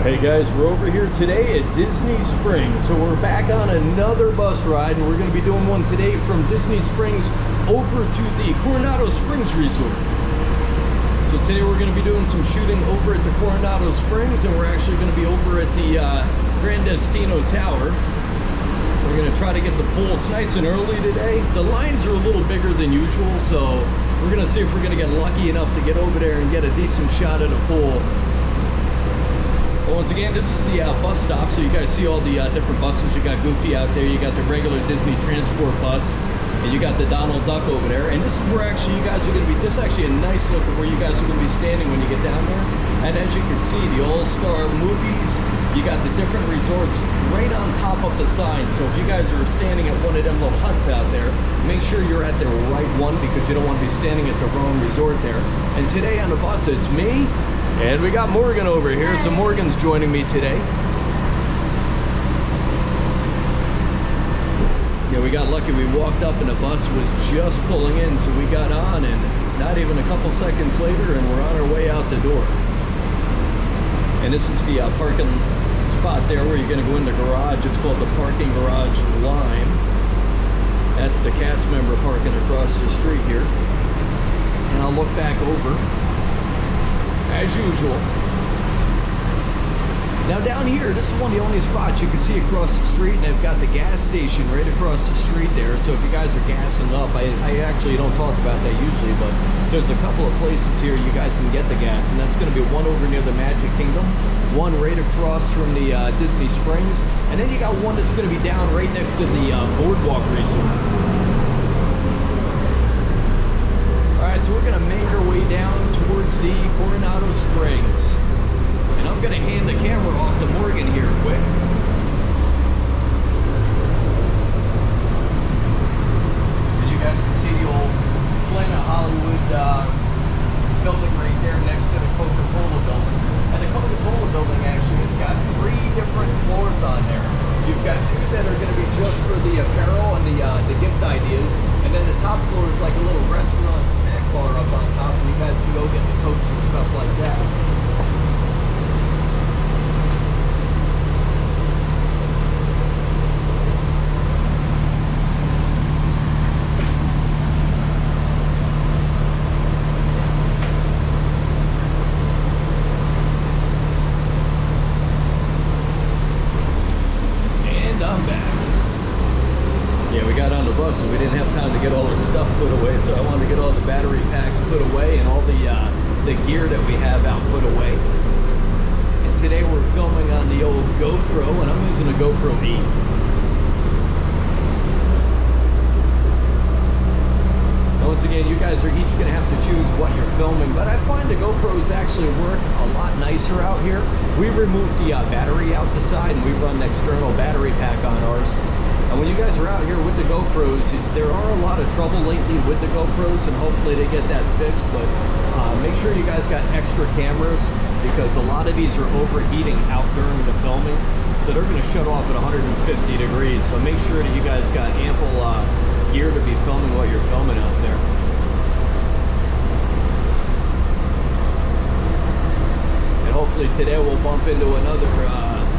Hey guys, we're over here today at Disney Springs. So we're back on another bus ride, and we're going to be doing one today from Disney Springs over to the Coronado Springs Resort. So today we're going to be doing some shooting over at the Coronado Springs, and we're actually going to be over at the Grand Destino Tower. We're going to try to get the pool. It's nice and early today. The lines are a little bigger than usual, so we're going to see if we're going to get lucky enough to get over there and get a decent shot at a pool. Well, once again, this is the bus stop, so you guys see all the different buses. You got Goofy out there, you got the regular Disney transport bus, and you got the Donald Duck over there. And this is where actually you guys are going to be, this is actually a nice look at where you guys are going to be standing when you get down there. And as you can see, the All-Star movies, you got the different resorts right on top of the sign. So if you guys are standing at one of them little huts out there, make sure you're at the right one, because you don't want to be standing at the wrong resort there. And today on the bus, it's me, and we got Morgan over here. So Morgan's joining me today. Yeah, we got lucky. We walked up and the bus was just pulling in, so we got on, and not even a couple seconds later, and we're on our way out the door. And this is the parking spot there where you're going to go in the garage. It's called the parking garage line. That's the cast member parking across the street here. And I'll look back over as usual. Now down here, this is one of the only spots you can see across the street, and they've got the gas station right across the street there. So if you guys are gassing up, I actually don't talk about that usually, but there's a couple of places here you guys can get the gas, and that's going to be one over near the Magic Kingdom, one right across from the Disney Springs, and then you got one that's going to be down right next to the Boardwalk Resort. Alright, so we're going to make our way down towards the Coronado Springs. And I'm going to hand the camera off to Morgan here quick. And you guys can see the old Planet Hollywood building right there next to the Coca-Cola building. And the Coca-Cola building actually has got 3 different floors on there. You've got 2 that are going to be just for the apparel and the gift ideas. And then the top floor is like a little restaurant snack bar up on top, and you guys can go get the Cokes and stuff like that. So we didn't have time to get all the stuff put away, so I wanted to get all the battery packs put away and all the gear that we have out put away. And today we're filming on the old GoPro, and I'm using a GoPro E. Now once again, you guys are each going to have to choose what you're filming, but I find the GoPros actually work a lot nicer out here. We removed the battery out the side, and we run an external battery pack on ours. And when you guys are out here with the GoPros, there are a lot of trouble lately with the GoPros, and hopefully they get that fixed. But make sure you guys got extra cameras, because a lot of these are overheating out during the filming. So they're going to shut off at 150 degrees. So make sure that you guys got ample gear to be filming what you're filming out there. And hopefully today we'll bump into another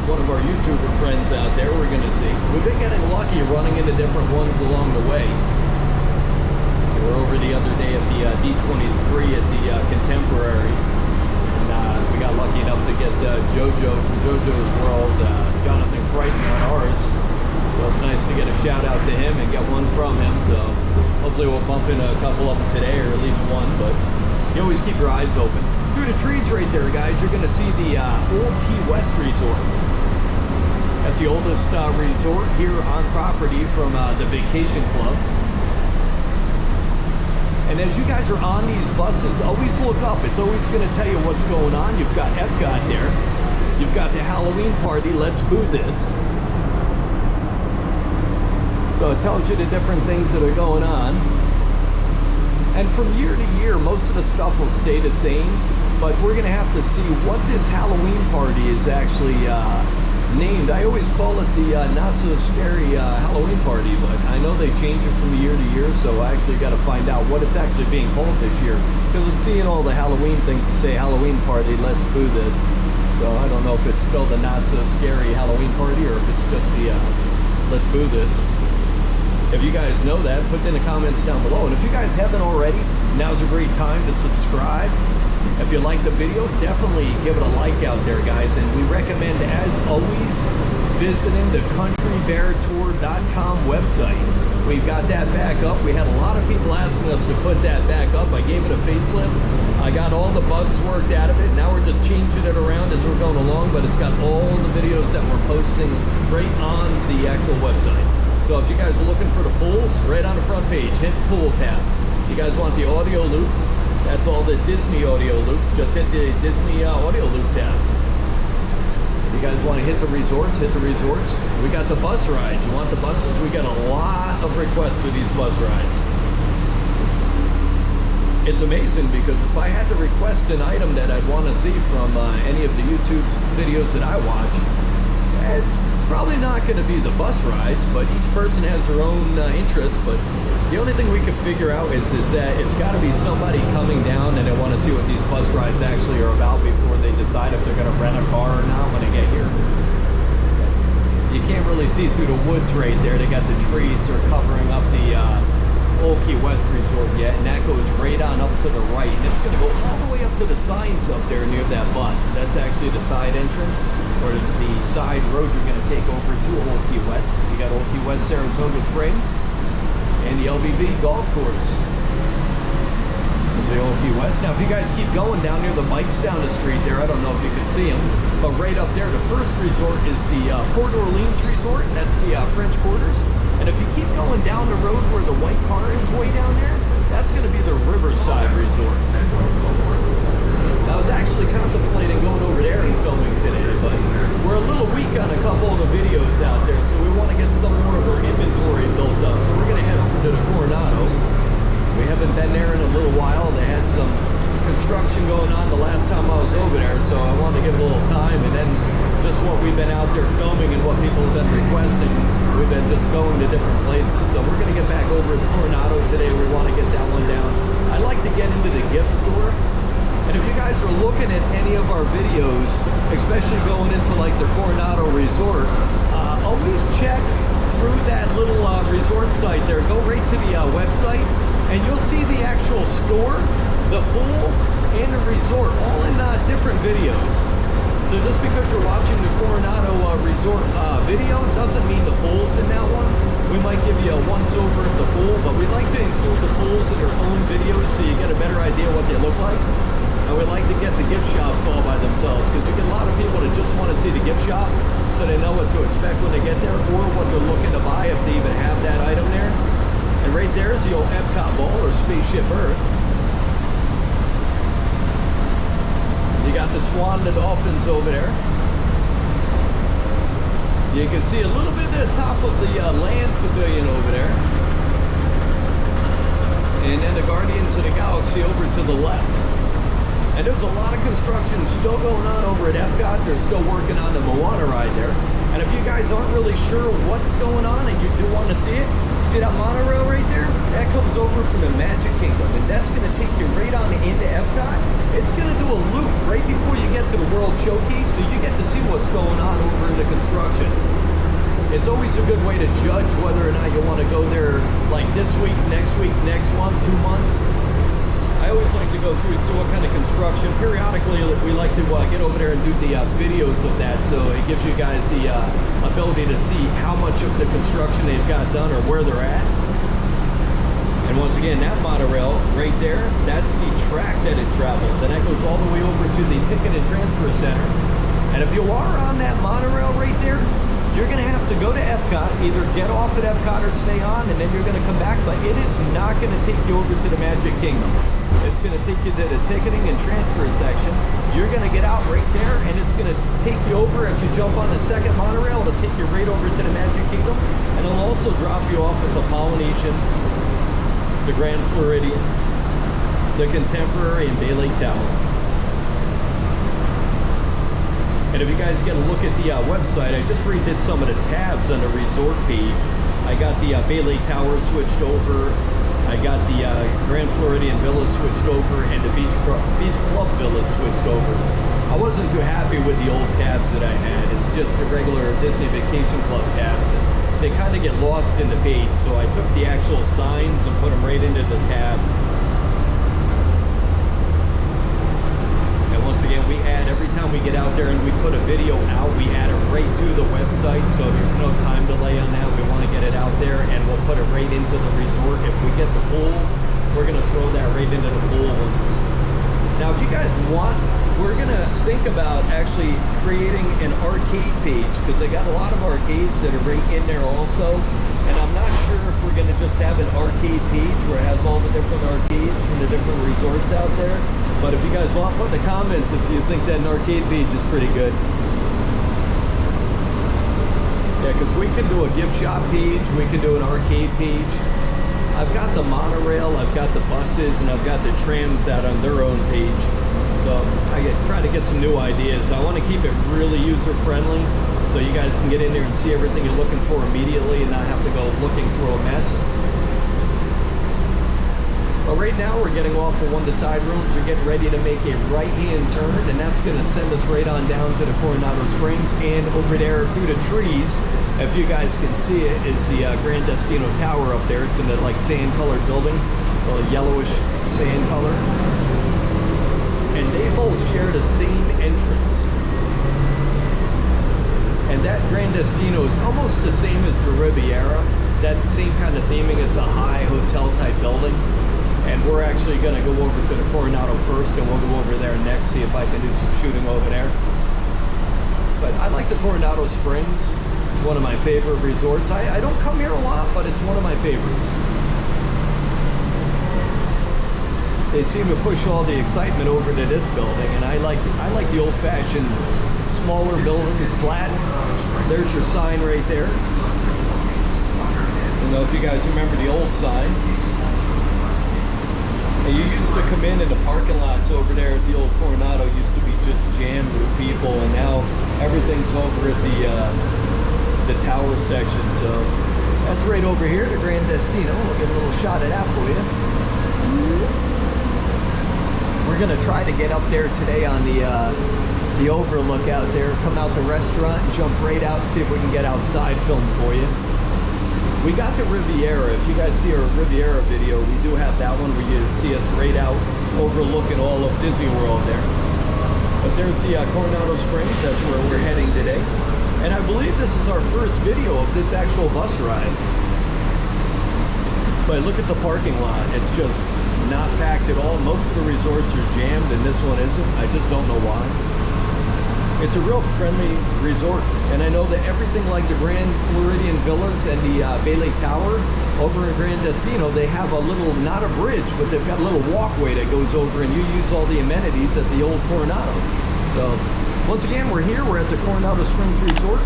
one of our YouTuber friends out there. We're going to see. We've been getting lucky running into different ones along the way. We were over the other day at the D23 at the Contemporary, and we got lucky enough to get JoJo from JoJo's World, Jonathan Crichton, on ours. So it's nice to get a shout out to him and get one from him. So hopefully we'll bump into a couple of them today, or at least one, but you always keep your eyes open. Through the trees right there, guys, you're going to see the old Key West Resort. That's the oldest resort here on property from the Vacation Club. And as you guys are on these buses, always look up. It's always going to tell you what's going on. You've got Epcot there. You've got the Halloween party, Let's Boo This. So it tells you the different things that are going on. And from year to year, most of the stuff will stay the same. But we're going to have to see what this Halloween party is actually named. I always call it the not so scary Halloween party, but I know they change it from year to year, so I actually got to find out what it's actually being called this year, because I'm seeing all the Halloween things that say Halloween party, let's boo this. So I don't know if it's still the not so scary Halloween party or if it's just the let's boo this. If you guys know that, put it in the comments down below. And if you guys haven't already, now's a great time to subscribe. If you like the video, definitely give it a like out there, guys. And we recommend, as always, visiting the countrybeartour.com website. We've got that back up. We had a lot of people asking us to put that back up. I gave it a facelift. I got all the bugs worked out of it. Now we're just changing it around as we're going along, but it's got all the videos that we're posting right on the actual website. So if you guys are looking for the pools, right on the front page, hit the pool tab. You guys want the audio loops? That's all the Disney audio loops. Just hit the Disney audio loop tab. If you guys want to hit the resorts, hit the resorts. We got the bus rides. You want the buses? We got a lot of requests for these bus rides. It's amazing because if I had to request an item that I'd want to see from any of the YouTube videos that I watch, it's probably not going to be the bus rides, but each person has their own interests. But the only thing we can figure out is that it's got to be somebody coming down and they want to see what these bus rides actually are about before they decide if they're going to rent a car or not when they get here. You can't really see through the woods right there. They got the trees. They're covering up the Old Key West Resort yet, and that goes right on up to the right. And it's going to go all the way up to the signs up there near that bus. That's actually the side entrance, or the side road you're going to take over to Old Key West. You got Old Key West, Saratoga Springs, and the LBV golf course. There's the Old Key West. Now, if you guys keep going down near the bikes down the street there, I don't know if you can see them, but right up there, the first resort is the Port Orleans Resort. That's the French Quarters. And if you keep going down the road where the white car is way down there, that's going to be the Riverside Resort. I was actually contemplating going over there and filming today, but we're a little weak on a couple of the videos out there, so we want to get some more of our inventory built up. So we're going to head over to the Coronado. We haven't been there in a little while. They had some construction going on the last time I was over there, so I wanted to give it a little time, and then just what we've been out there filming and what people have been requesting, we've been just going to different places. So we're going to get back over to Coronado today. We want to get that one down. I'd like to get into the gift store. And if you guys are looking at any of our videos, especially going into like the Coronado Resort, always check through that little resort site there. Go right to the website and you'll see the actual store, the pool, and the resort all in different videos. So just because you're watching the Coronado Resort video doesn't mean the pool's in that one. We might give you a once over at the pool, but we like to include the pools in their own videos so you get a better idea what they look like. And we like to get the gift shops all by themselves because you get a lot of people that just want to see the gift shop so they know what to expect when they get there or what they're looking to buy if they even have that item there. And right there is the old Epcot Ball or Spaceship Earth. You got the Swan and the Dolphins over there. You can see a little bit at the top of the land pavilion over there. And then the Guardians of the Galaxy over to the left. And there's a lot of construction still going on over at Epcot. They're still working on the Moana ride there. And if you guys aren't really sure what's going on and you do want to see it, see that monorail right there? That comes over from the Magic Kingdom, and that's going to take you right on into Epcot. It's going to do a loop right before you get to the World Showcase, so you get to see what's going on over in the construction. It's always a good way to judge whether or not you want to go there like this week, next month, 2 months. I always like to go through and see what kind of construction. Periodically, we like to get over there and do the videos of that, so it gives you guys the ability to see how much of the construction they've got done or where they're at. And once again, that monorail right there, that's the track that it travels, and that goes all the way over to the Ticket and Transfer Center. And if you are on that monorail right there, you're going to have to go to Epcot, either get off at Epcot or stay on, and then you're going to come back, but it is not going to take you over to the Magic Kingdom. It's going to take you to the ticketing and transfer section. You're going to get out right there, and it's going to take you over. If you jump on the second monorail, it'll take you right over to the Magic Kingdom, and it'll also drop you off at the Polynesian, the Grand Floridian, the Contemporary, and Bay Lake Tower. And if you guys get a look at the website, I just redid some of the tabs on the resort page. I got the Bay Lake Tower switched over. I got the Grand Floridian Villa switched over, and the Beach Club Villa switched over. I was wasn't too happy with the old tabs that I had. It's just the regular Disney Vacation Club tabs. And they kind of get lost in the page, so I took the actual signs and put them right into the tab. And once again, we add, every time we get out there and we put a video out, we add it right to the website, so there's no time delay on that. We want to get it out there, and we'll put it right into the resort. If we get the pools, we're going to throw that right into the pool ones. Now, if you guys want, we're going to think about actually creating an arcade page, because they got a lot of arcades that are right in there also. And I'm not sure if we're going to just have an arcade page where it has all the different arcades from the different resorts out there. But if you guys want, put in the comments if you think that an arcade page is pretty good. Yeah, because we can do a gift shop page, we can do an arcade page. I've got the monorail, I've got the buses, and I've got the trams out on their own page. So I try to get some new ideas. I want to keep it really user-friendly, so you guys can get in there and see everything you're looking for immediately and not have to go looking through a mess. But right now we're getting off of one of the side rooms. We're getting ready to make a right-hand turn, and that's going to send us right on down to the Coronado Springs. And over there through the trees, if you guys can see it, is the Grand Destino Tower up there. It's in the like sand-colored building, a yellowish sand color. And they both share the same entrance. And that Grand Destino is almost the same as the Riviera. That same kind of theming. It's a high hotel type building. And we're actually going to go over to the Coronado first, and we'll go over there next, see if I can do some shooting over there. But I like the Coronado Springs. It's one of my favorite resorts. I don't come here a lot, but it's one of my favorites. They seem to push all the excitement over to this building, and I like the old-fashioned smaller buildings, flat. There's your sign right there. I don't know if you guys remember the old sign. You used to come in the parking lots over there at the old Coronado used to be just jammed with people, and now everything's over at the tower section. So that's right over here, the Grand Destino. We'll get a little shot of that for you. We're gonna try to get up there today on the overlook out there. Come out the restaurant and jump right out and see if we can get outside film for you. We got the Riviera. If you guys see our Riviera video, we do have that one where you see us right out overlooking all of Disney World there. But there's the Coronado Springs. That's where we're heading today. And I believe this is our first video of this actual bus ride. But look at the parking lot. It's just not packed at all. Most of the resorts are jammed, and this one isn't. I just don't know why. It's a real friendly resort, and I know that everything like the Grand Floridian Villas and the Bay Lake Tower over in Grand Destino, they have a little, not a bridge, but they've got a little walkway that goes over, and you use all the amenities at the old Coronado. So once again, we're here, we're at the Coronado Springs Resort,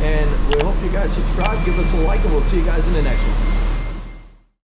and we hope you guys subscribe, give us a like, and we'll see you guys in the next one.